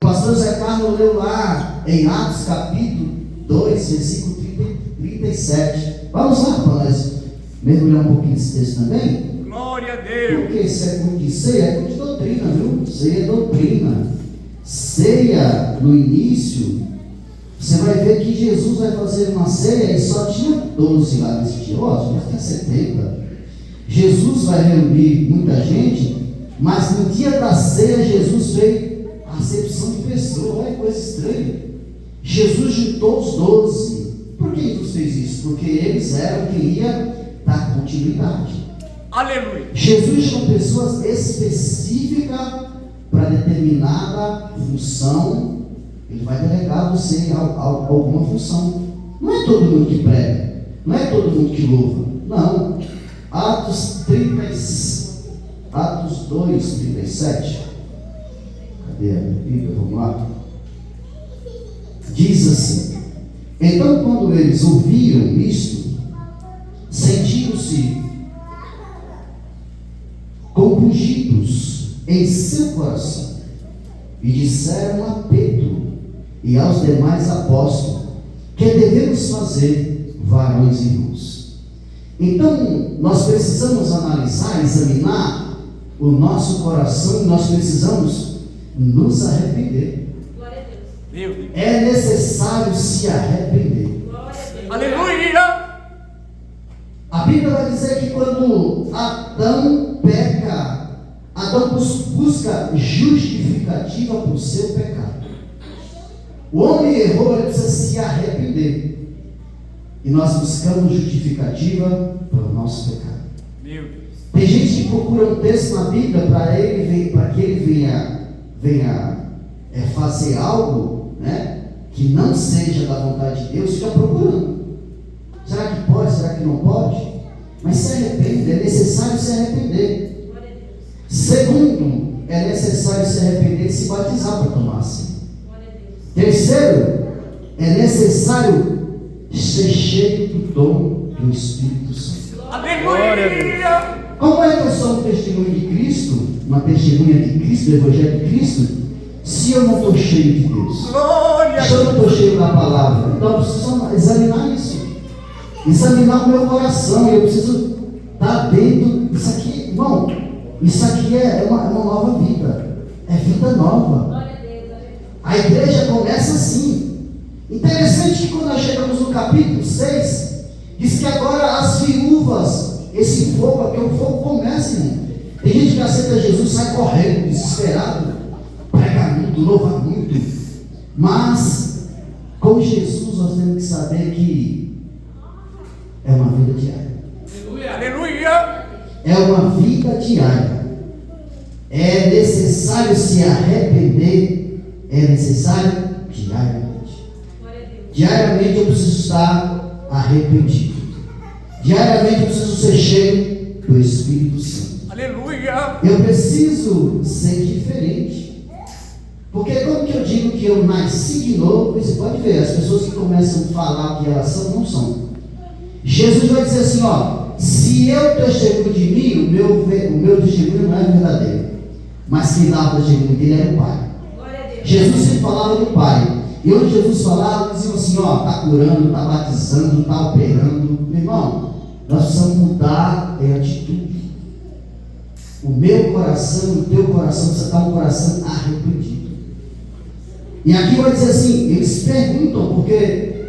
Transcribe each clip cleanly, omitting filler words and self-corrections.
O pastor Zé Carlos leu lá em Atos capítulo 2, versículo 37. Vamos lá para nós mergulhar um pouquinho nesse texto também. Glória a Deus. Porque isso é culto de ceia, é culto de doutrina, viu? Ceia é doutrina. Ceia, no início, você vai ver que Jesus vai fazer uma ceia e só tinha 12 lá nesse dia. Ó, já tem 70. Jesus vai reunir muita gente, mas no dia da ceia Jesus fez a acepção de pessoas. Olha que coisa estranha. Jesus juntou os 12. Por que Jesus fez isso? Porque eles eram quem ia dar continuidade. Aleluia. Jesus chama pessoas específicas para determinada função. Ele vai delegar você a alguma função. Não é todo mundo que prega, não é todo mundo que louva, não. Atos 2, 37. Cadê a Bíblia? Vamos lá. Diz assim: então, quando eles ouviram isto, sentiram-se compungidos em seu coração e disseram a Pedro e aos demais apóstolos: que devemos fazer, varões e irmãos? Então, nós precisamos analisar, examinar o nosso coração, e nós precisamos nos arrepender. Glória a Deus. É necessário se arrepender. Glória a Deus. Aleluia. A Bíblia vai dizer que quando Adão peca, Adão busca justificativa para o seu pecado. O homem errou, ele precisa se arrepender. E nós buscamos justificativa para o nosso pecado. Meu Deus. Tem gente que procura um texto na Bíblia para que ele venha fazer algo, né, que não seja da vontade de Deus, fica procurando. Será que pode? Será que não pode? Mas se arrepende, é necessário se arrepender. Segundo, é necessário se arrepender e se batizar para tomar a ceia. Terceiro, é necessário ser cheio do dom do Espírito Santo. Aleluia. Como é que eu sou um testemunho de Cristo, uma testemunha de Cristo, do Evangelho de Cristo, se eu não estou cheio de Deus? Glória. Se eu não estou cheio da palavra? Então eu preciso examinar isso. Examinar o meu coração. Eu preciso estar dentro. Isso aqui, irmão, isso aqui é uma nova vida. É vida nova. A igreja começa assim. Interessante que quando nós chegamos no capítulo 6, diz que agora as viúvas, esse fogo aqui, o fogo começa, irmão. Tem gente que aceita Jesus, sai correndo, desesperado, prega muito, louva muito. Mas com Jesus nós temos que saber que é uma vida diária. Aleluia. É uma vida diária. É necessário se arrepender. É necessário diariamente. Diariamente eu preciso estar arrependido. Diariamente eu preciso ser cheio do Espírito Santo. Aleluia. Eu preciso ser diferente. Porque como que eu digo que eu nasci de novo? Você pode ver, as pessoas que começam a falar que elas são, não são. Jesus vai dizer assim, ó: se eu testemunho de mim, o meu testemunho não é verdadeiro, mas quem dá o testemunho dele é o Pai. Jesus sempre falava do Pai. E onde Jesus falava, diziam assim, ó, está curando, está batizando, está operando. Meu irmão, nós precisamos mudar a atitude. O meu coração, o teu coração, precisa estar um coração arrependido. E aqui vai dizer assim, eles perguntam, porque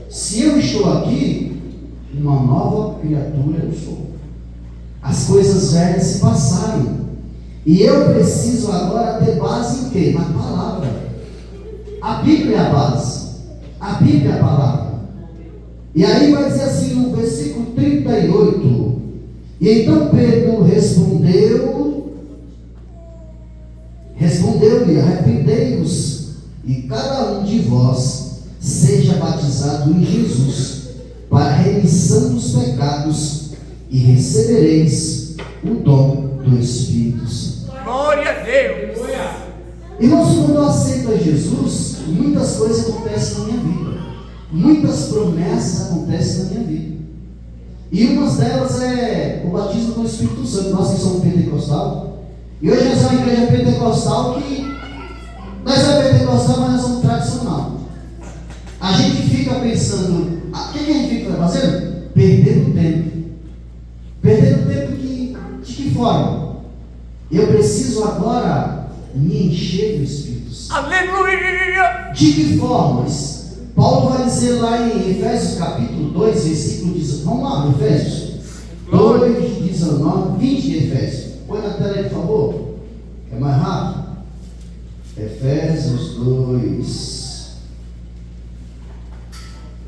se eu estou aqui, uma nova criatura eu sou. As coisas velhas se passaram. E eu preciso agora ter base em quê? Na palavra. A Bíblia é a base. A Bíblia é a palavra. E aí vai dizer assim no versículo 38. E então Pedro respondeu-lhe: arrependei-vos, e cada um de vós seja batizado em Jesus, para a remissão dos pecados, e recebereis o dom do Espírito Santo. Glória a Deus. Irmãos, quando eu aceito a Jesus, muitas coisas acontecem na minha vida. Muitas promessas acontecem na minha vida. E uma delas é o batismo com o Espírito Santo. Nós que somos pentecostal. E hoje nós somos uma igreja pentecostal que nós é pentecostal. pensando, o que a gente fica fazendo? Perdendo tempo. Perdendo tempo de que forma? Eu preciso agora me encher do Espírito Santo. Aleluia. De que formas? Paulo vai dizer lá em Efésios capítulo 2, versículo 19. Vamos lá, Efésios 2, 19, 20 de Efésios. Põe na tela aí, por favor. É mais rápido. Efésios 2.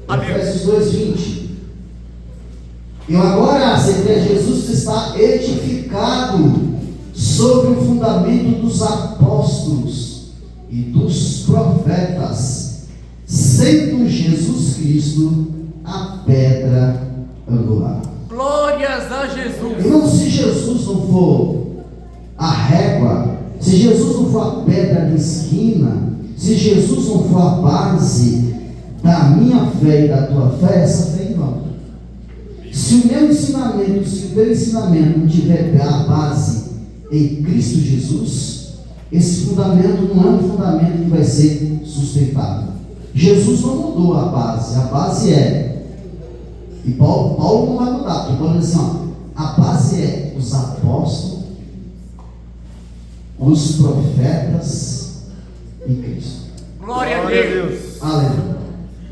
Efésios 2, 20. Eu agora aceitei a Jesus que está edificado sobre o fundamento dos apóstolos e dos profetas, sendo Jesus Cristo a pedra angular. Glórias a Jesus. Irmão, se Jesus não for a régua, se Jesus não for a pedra de esquina, se Jesus não for a base da minha fé e da tua fé, essa fé é em vão. Se o meu ensinamento, se o teu ensinamento não tiver a base em Cristo Jesus, esse fundamento não é um fundamento que vai ser sustentável. Jesus não mudou a base é, e Paulo não vai mudar, porque Paulo diz assim, a base é os apóstolos, os profetas e Cristo. Glória a Deus. Aleluia.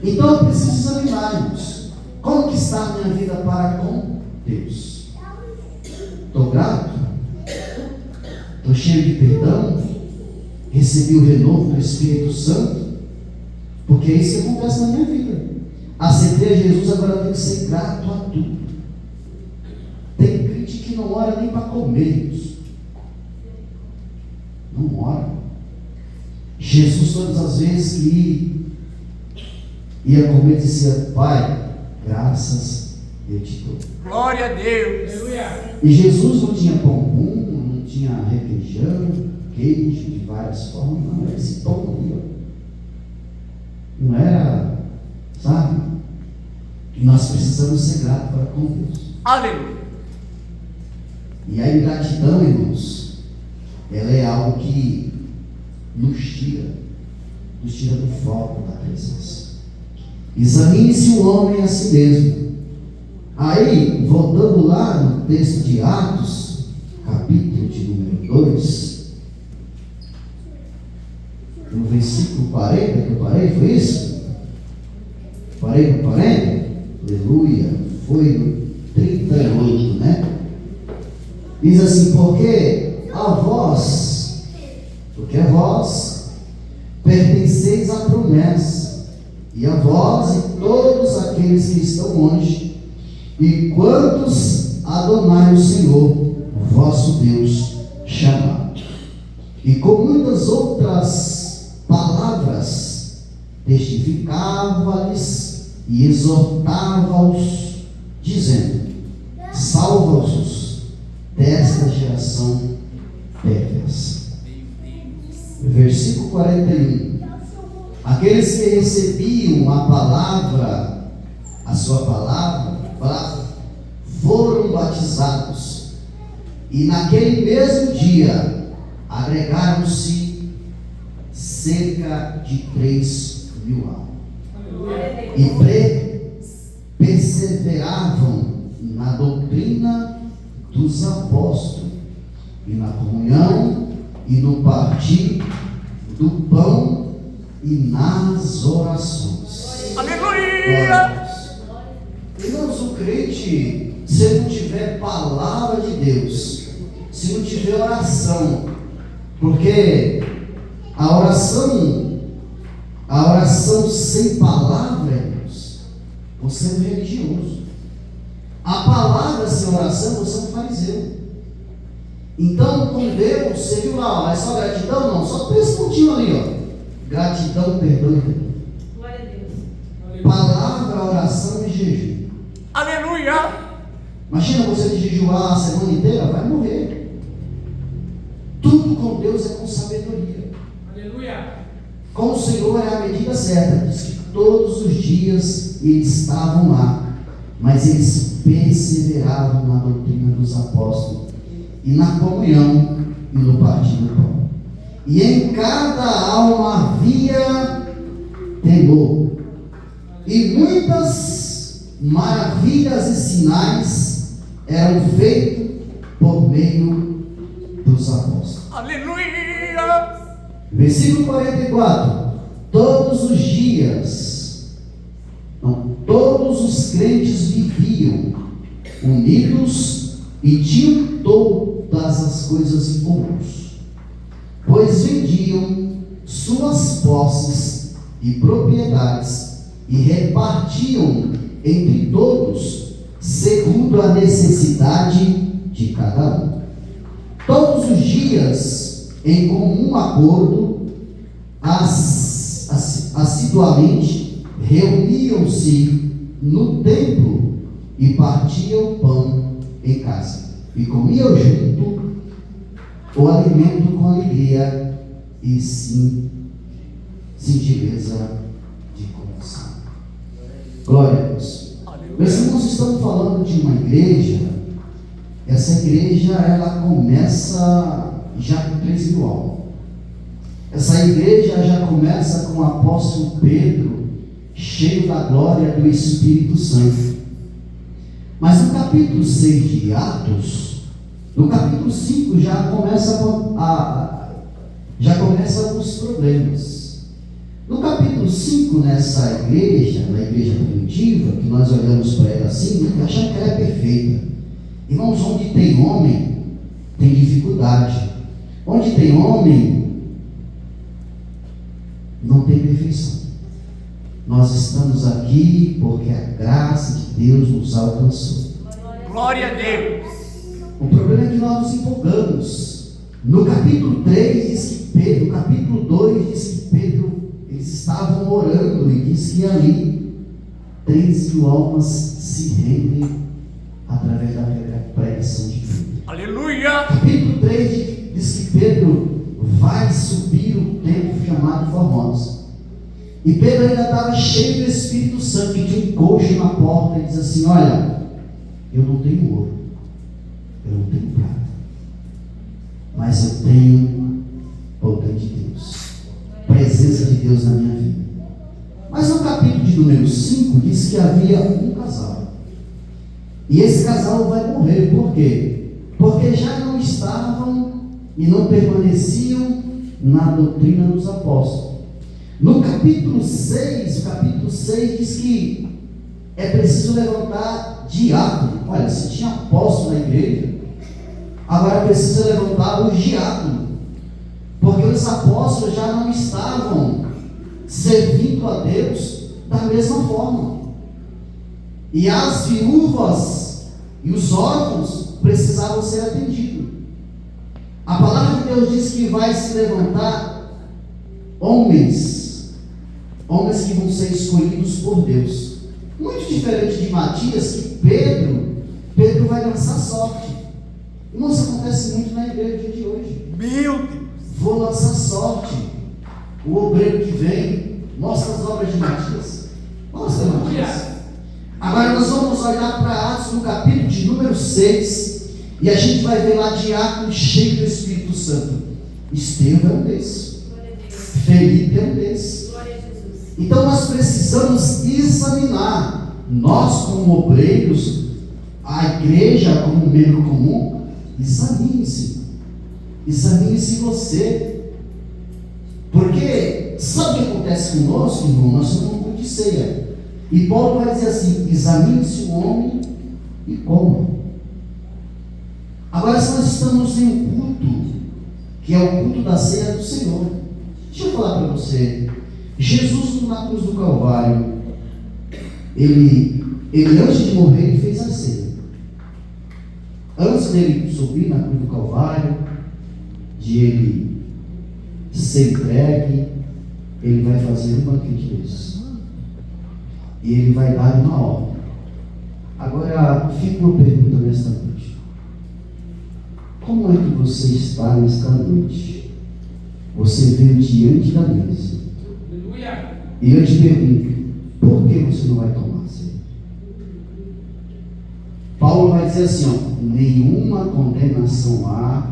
Então eu preciso examinar, irmãos, como que está a minha vida para com Deus? Estou grato? Estou cheio de perdão? Recebi o renovo do Espírito Santo? Porque é isso que acontece na minha vida. Aceitei a Jesus, agora eu tenho que ser grato a tudo. Tem crente que não ora nem para comer, irmãos. Não ora. Jesus, todas as vezes que ia comer, dizia: Pai, graças eu te dou. Glória a Deus. E Jesus não tinha pão, não tinha requeijão, queijo de várias formas, não era esse pão ali, ó. Não era, sabe? E nós precisamos ser gratos para com Deus. Aleluia. E a ingratidão, irmãos, ela é algo que nos tira do foco da presença. Examine-se o homem a si mesmo. Aí, voltando lá no texto de Atos, capítulo de número 2, no versículo 40 que eu parei, foi isso? Parei no 40? Aleluia, foi no 38, né? Diz assim: porque a vós pertenceis à promessa, e a vós e todos aqueles que estão longe, e quantos Adonai o Senhor, vosso Deus, chamar. E com muitas outras palavras testificava-lhes e exortava-os, dizendo: salva-os desta geração perversa. Versículo 41. Aqueles que recebiam a palavra, a sua palavra, foram batizados, e naquele mesmo dia agregaram-se cerca de 3.000 almas, e perseveravam na doutrina dos apóstolos, e na comunhão, e no partir do pão, e nas orações. Aleluia. Irmãos, o crente, se não tiver palavra de Deus, se não tiver oração, porque a oração sem palavra, irmãos, você é um religioso. A palavra sem oração, você é um fariseu. Então, com Deus, você viu lá, ó, é só gratidão? Não, só 3 pontinhos ali, ó. Gratidão, perdão e perdão. Glória a Deus. Palavra, oração e jejum. Aleluia. Imagina você de jejuar a semana inteira, vai morrer. Tudo com Deus é com sabedoria. Aleluia. Com o Senhor é a medida certa. Diz que todos os dias eles estavam lá, mas eles perseveravam na doutrina dos apóstolos, e na comunhão, e no partir do pão. E em cada alma havia temor, e sinais eram feitos por meio dos apóstolos. Aleluia. Versículo 44. Todos os dias, todos os crentes viviam unidos e tinham todas as coisas em comuns, pois vendiam suas posses e propriedades e repartiam entre todos, segundo a necessidade de cada um. Todos os dias, em comum acordo, assiduamente reuniam-se no templo e partiam pão em casa, e comiam junto o alimento com alegria e singeleza de coração. Glória a Deus. Meus irmãos, estamos falando de uma igreja. Essa igreja, ela começa já com 3.000 almas. Essa igreja já começa com o apóstolo Pedro, cheio da glória do Espírito Santo. Mas no capítulo 6 de Atos, no capítulo 5 já começa alguns problemas. No capítulo 5, nessa igreja, na igreja primitiva, que nós olhamos para ela assim, achamos que ela é perfeita. Irmãos, onde tem homem, tem dificuldade. Onde tem homem, não tem perfeição. Nós estamos aqui porque a graça de Deus nos alcançou. Glória a Deus. O problema é que nós nos empolgamos. No capítulo 3 diz que Pedro, no capítulo 2 diz que Pedro, eles estavam orando e diz que ali 3.000 almas se rendem através da pregação de Pedro. Aleluia. Capítulo 3 diz que Pedro vai subir o templo chamado Formosa. E Pedro ainda estava cheio do Espírito Santo, que tinha um coxo na porta, e diz assim: olha, eu não tenho ouro, eu não tenho prata, mas eu tenho poder de Deus, presença de Deus na minha vida. Mas no capítulo de número 5 diz que havia um casal, e esse casal vai morrer. Por quê? Porque já não estavam e não permaneciam na doutrina dos apóstolos. No capítulo 6, diz que é preciso levantar diácono. Olha, se tinha apóstolo na igreja, agora precisa levantar o diácono, porque os apóstolos já não estavam servindo a Deus da mesma forma, e as viúvas e os órfãos precisavam ser atendidos. A palavra de Deus diz que vai se levantar homens que vão ser escolhidos por Deus. Muito diferente de Matias, que Pedro vai lançar sorte. Irmão, isso acontece muito na igreja de hoje. Meu Deus. Vou lançar sorte. O obreiro que vem mostra as obras de Matias. Mostra, Matias. Agora nós vamos olhar para Atos no capítulo de número 6, e a gente vai ver lá diácono cheio do Espírito Santo. Estevão é um desses. Felipe é um desses. Então nós precisamos examinar, nós como obreiros, a igreja como membro comum. Examine-se você, porque sabe o que acontece conosco, irmão? Nós somos um culto de ceia, e Paulo vai dizer assim: examine-se o homem e coma. Agora, se nós estamos em um culto, que é o culto da ceia do Senhor, deixa eu falar para você, Jesus na cruz do Calvário, ele antes de morrer, ele fez a ceia. Antes dele subir na cruz do Calvário, de ele ser entregue, ele vai fazer um banquete desse. E ele vai dar uma ordem. Agora, fica uma pergunta nesta noite. Como é que você está nesta noite? Você veio diante da mesa. E eu te pergunto, por que você não vai tomar ceia? Paulo vai dizer assim, ó: nenhuma condenação há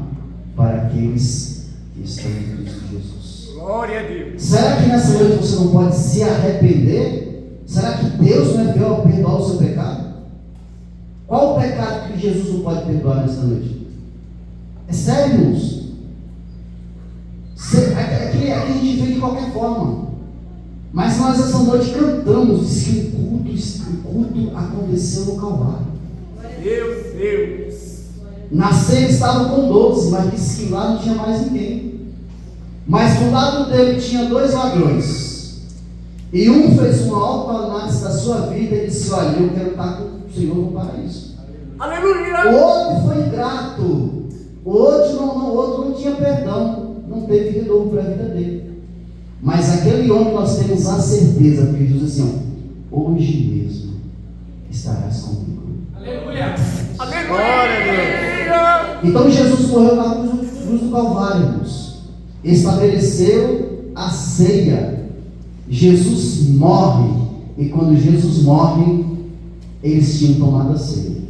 para aqueles que estão em Cristo Jesus. Glória a Deus. Será que nessa noite você não pode se arrepender? Será que Deus não é fiel ao perdoar o seu pecado? Qual o pecado que Jesus não pode perdoar nesta noite? É sério, irmãos. Aqui a gente vê de qualquer forma. Mas nós essa noite cantamos, diz que o culto aconteceu no Calvário. Meu Deus. Na ceia estavam com 12, mas disse que lá não tinha mais ninguém. Mas do lado dele tinha 2 ladrões. E um fez uma autoanálise da sua vida e disse: olha, eu quero estar com o Senhor no paraíso. Aleluia. O outro foi ingrato. O outro não tinha perdão. Não teve renovo para a vida dele. Mas aquele homem nós temos a certeza, porque Jesus disse assim: ó, hoje mesmo estarás comigo. Aleluia. Aleluia. Então Jesus morreu na cruz do Calvário, irmãos. Estabeleceu a ceia. Jesus morre. E quando Jesus morre, eles tinham tomado a ceia.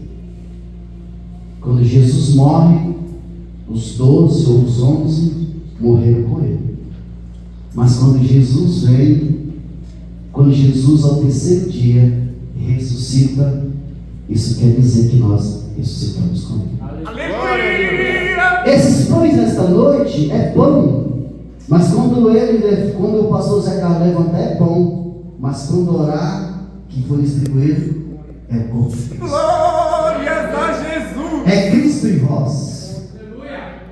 Quando Jesus morre, os 12 ou os 11 morreram com ele. Mas quando Jesus vem, quando Jesus ao terceiro dia ressuscita, isso quer dizer que nós ressuscitamos com ele. Aleluia. Esses pães nesta noite é pão. Mas quando o pastor Zé Carlos levanta é pão. Mas quando orar, que foi distribuído, é o corpo de Cristo. Glórias a Jesus. É Cristo em vós.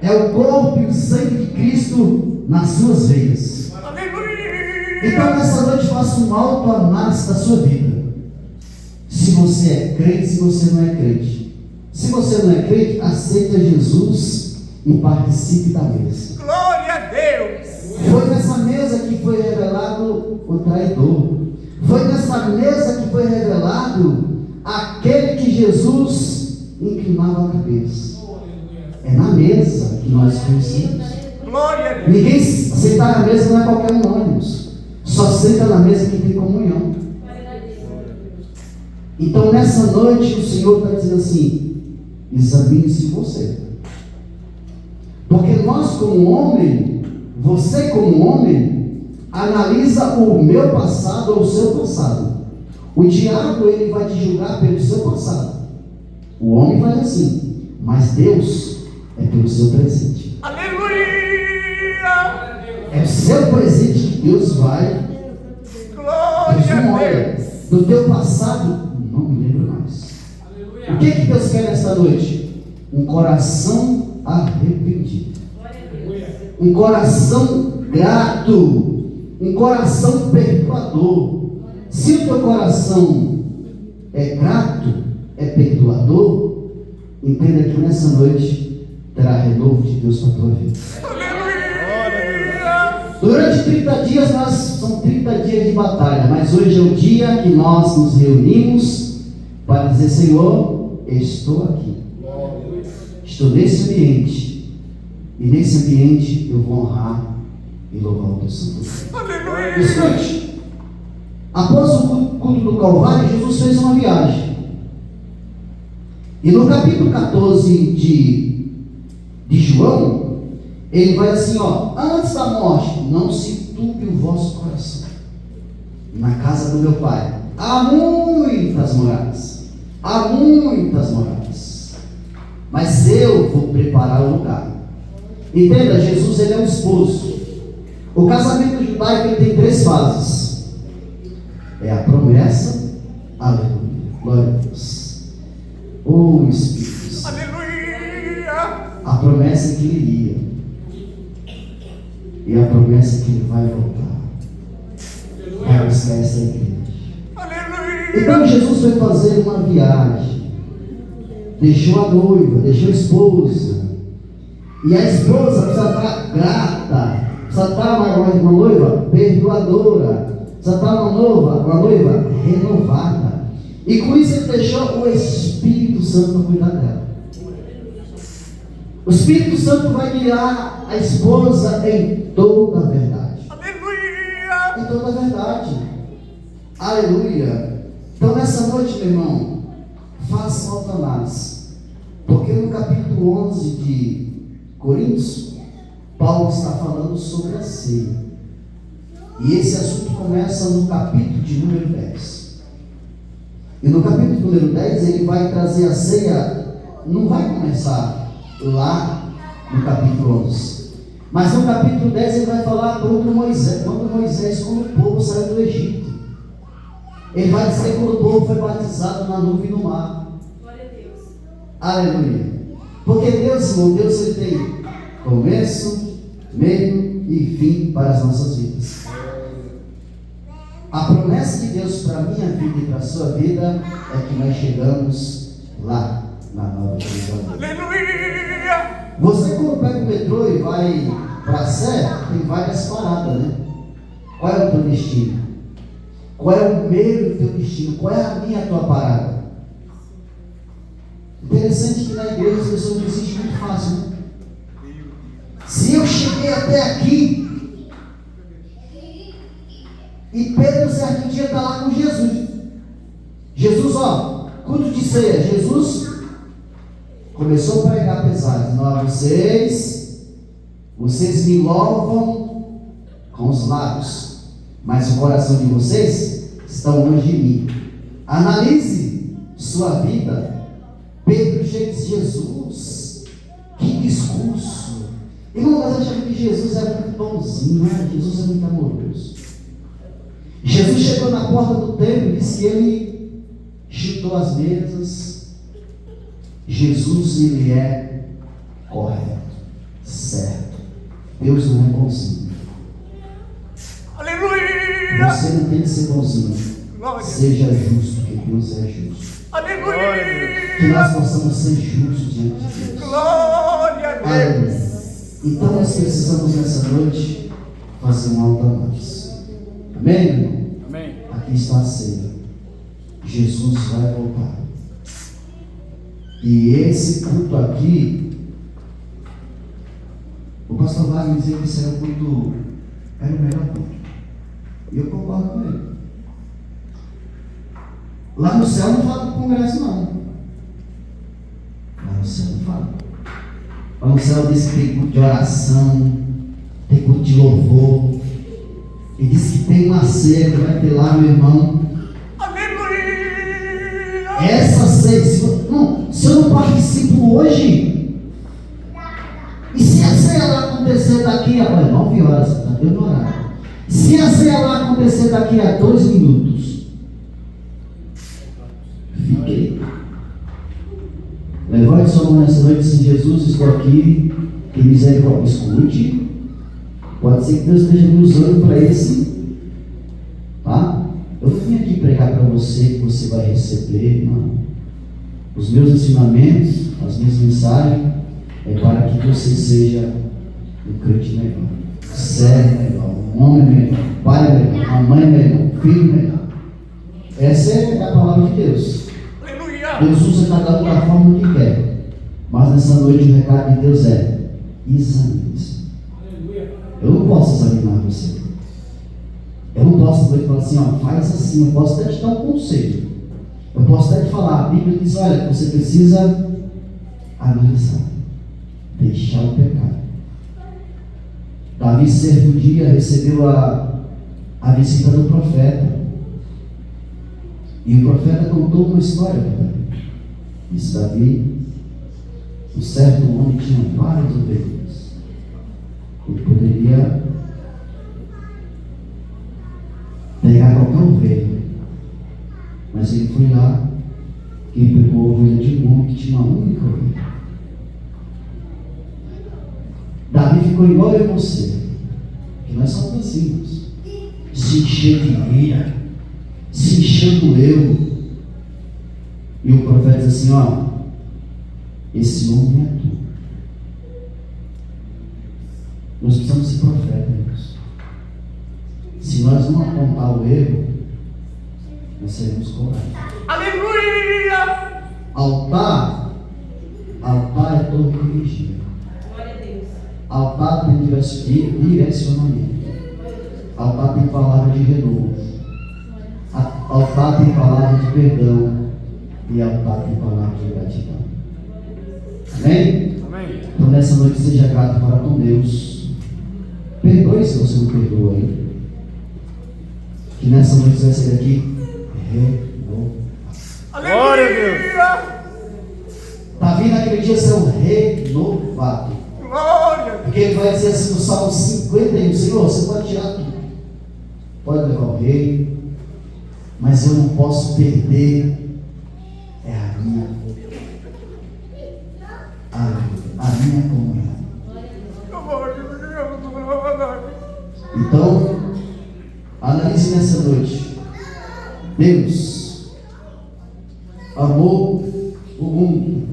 É o corpo e o sangue de Cristo nas suas veias. Aleluia. Então nessa noite faça uma autoanálise da sua vida. Se você é crente, se você não é crente. Se você não é crente, aceita Jesus e participe da mesa. Glória a Deus. Foi nessa mesa que foi revelado o traidor. Foi nessa mesa que foi revelado aquele que Jesus inclinava a cabeça. É na mesa que nós conhecemos. Glória a Deus. Ninguém sentar na mesa não é qualquer um, não, irmãos. Só senta na mesa quem tem comunhão. Então nessa noite o Senhor está dizendo assim: examine-se você. Porque nós como homem, você como homem, analisa o meu passado ou o seu passado. O diabo ele vai te julgar pelo seu passado. O homem faz assim, mas Deus é pelo seu presente. Aleluia. É o seu presente que Deus vai. Deus não Glória a olha. Deus. Do teu passado, não me lembro mais. O que Deus quer nesta noite? Um coração arrependido. Um coração grato. Um coração perdoador. Se o teu coração é grato, é perdoador, entenda que nessa noite terá renovo de Deus para a tua vida. Aleluia. Durante 30 dias, são 30 dias de batalha, mas hoje é o dia que nós nos reunimos para dizer: Senhor, eu estou aqui, estou nesse ambiente, e nesse ambiente eu vou honrar e louvar o teu santo nome. Aleluia. Escute, após o culto do Calvário, Jesus fez uma viagem, e no capítulo 14 de João, ele vai assim, ó: antes da morte, não se turbe o vosso coração. Na casa do meu pai há muitas moradas. Há muitas moradas. Mas eu vou preparar o lugar. Entenda, Jesus ele é o esposo. O casamento judaico ele tem 3 fases. É a promessa. Aleluia. Glória a Deus. Oh Espírito Santo. Aleluia. A promessa é que ele iria. E a promessa é que ele vai voltar. Vai buscar essa igreja. Aleluia. Então Jesus foi fazer uma viagem. Deixou a noiva, deixou a esposa. E a esposa precisa estar grata. Precisa estar uma noiva perdoadora. Precisa estar uma noiva renovada. E com isso ele deixou o Espírito Santo para cuidar dela. O Espírito Santo vai guiar a esposa em toda a verdade. Aleluia. Em toda a verdade. Aleluia. Então nessa noite, meu irmão, faça uma autoanálise. Porque no capítulo 11 de Coríntios, Paulo está falando sobre a ceia. E esse assunto começa no capítulo de número 10. E no capítulo número 10, ele vai trazer a ceia, não vai começar lá no capítulo 11. Mas no capítulo 10 ele vai falar quando Moisés, quando o povo saiu do Egito. Ele vai dizer quando o povo foi batizado na nuvem e no mar. Glória a Deus. Aleluia. Porque Deus, irmão, Deus ele tem começo, meio e fim para as nossas vidas. A promessa de Deus para a minha vida e para a sua vida é que nós chegamos lá, na Nova Jerusalém. Aleluia. Você quando pega o metrô e vai para a Sé, tem várias paradas, né? Qual é o teu destino? Qual é o meio do teu destino? Qual é a minha e a tua parada? Interessante que na igreja as pessoas desistem muito fácil, né? Se eu cheguei até aqui, e Pedro certo dia está lá com Jesus. Jesus, ó, culto de ceia. Jesus começou a pregar pesado. Dizendo, ó, vocês me louvam com os lábios, mas o coração de vocês está longe de mim. Analise sua vida. Pedro chega e diz, Jesus, que discurso. Irmão, nós achamos que Jesus era muito bonzinho, né? Jesus é muito amoroso. Jesus chegou na porta do templo e disse que ele chutou as mesas. Jesus, ele é correto, certo. Deus não é bonzinho. Aleluia. Você não tem que ser bonzinho. Glória. Seja justo, porque Deus é justo. Que Aleluia. nós possamos ser justos diante de Deus. Glória a Deus. Aleluia. Então nós precisamos nessa noite fazer um alto a nós. Amém, irmão? Amém. Aqui está a ceia. Jesus vai voltar. E esse culto aqui, o pastor Wagner dizia que esse era o melhor culto. E eu concordo com ele. Lá no céu não fala do congresso, não. Lá no céu não fala. Lá no céu diz que tem culto de oração, tem culto de louvor. E diz que tem uma ceia que vai ter lá, meu irmão. Aleluia. Essa ceia, se eu não participo hoje, e se a ceia lá acontecer daqui a 9 horas, está dentro do horário. Se a ceia lá acontecer daqui a 2 minutos, fiquei. Levante sua mão nessa noite, se Jesus, estou aqui, que misericórdia, escute. Pode ser que Deus esteja me usando para esse, tá? Eu não vim aqui pregar para você que você vai receber, não. Os meus ensinamentos, as minhas mensagens, é para que você seja um crente melhor, servo melhor, um homem melhor, pai melhor, uma mãe melhor, filho melhor. Essa é a palavra de Deus. Aleluia. Deus usa cada um da forma que quer, mas nessa noite o recado de Deus é: examine-se. Eu não posso examinar você. Eu não posso falar assim, ó, faz assim. Eu posso até te dar um conselho. Eu posso até te falar, a Bíblia diz, olha, você precisa analisar, deixar o pecado. Davi, certo dia, recebeu a visita do profeta. E o profeta contou uma história para Davi. Disse, Davi, um certo homem tinha várias ovelhas. Ele poderia pegar qualquer ovelha, mas ele foi lá e pegou a ovelha de um homem que tinha uma única ovelha. Davi ficou igual eu e você, que nós somos assim, se enchendo de ira, se enchendo eu. E o profeta diz assim, ó, esse homem é tu. Nós precisamos ser profetas. Se nós não apontar o erro, nós seremos cobrados. Aleluia. Altar é todo religião. Glória a Deus. Altar tem direcionamento. Altar tem palavra de renovo. Altar tem palavra de perdão. E altar tem palavra de gratidão. Amém? Amém. Então nessa noite seja grato para com Deus. Perdoe se você não perdoa aí. Que nessa noite você vai sair daqui renovado. Glória a Deus. Aleluia. Está vindo aquele dia ser um renovado. Glória. Porque ele vai dizer assim no Salmo 51, Senhor, você pode tirar tudo. Pode levar o rei, mas eu não posso perder a minha comunhão. Então, analise nessa noite. Deus amou o mundo.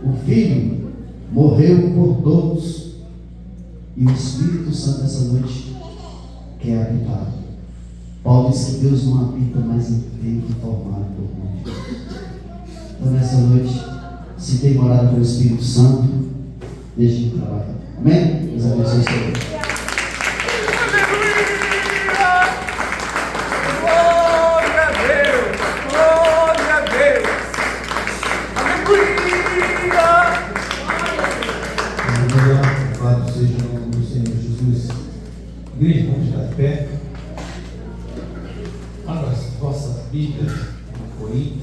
O Filho morreu por todos. E o Espírito Santo essa noite quer habitar. Paulo diz que Deus não habita mais em templo formado por mãos. Então nessa noite, se tem morado pelo Espírito Santo, deixe de trabalhar. Amém? Deus abençoe o Senhor. Glória a Deus. Glória a Deus. Aleluia. Louvado seja o nome do Senhor Jesus. Igreja, vamos estar de pé. Abra as vossas Bíblias. Coríntios.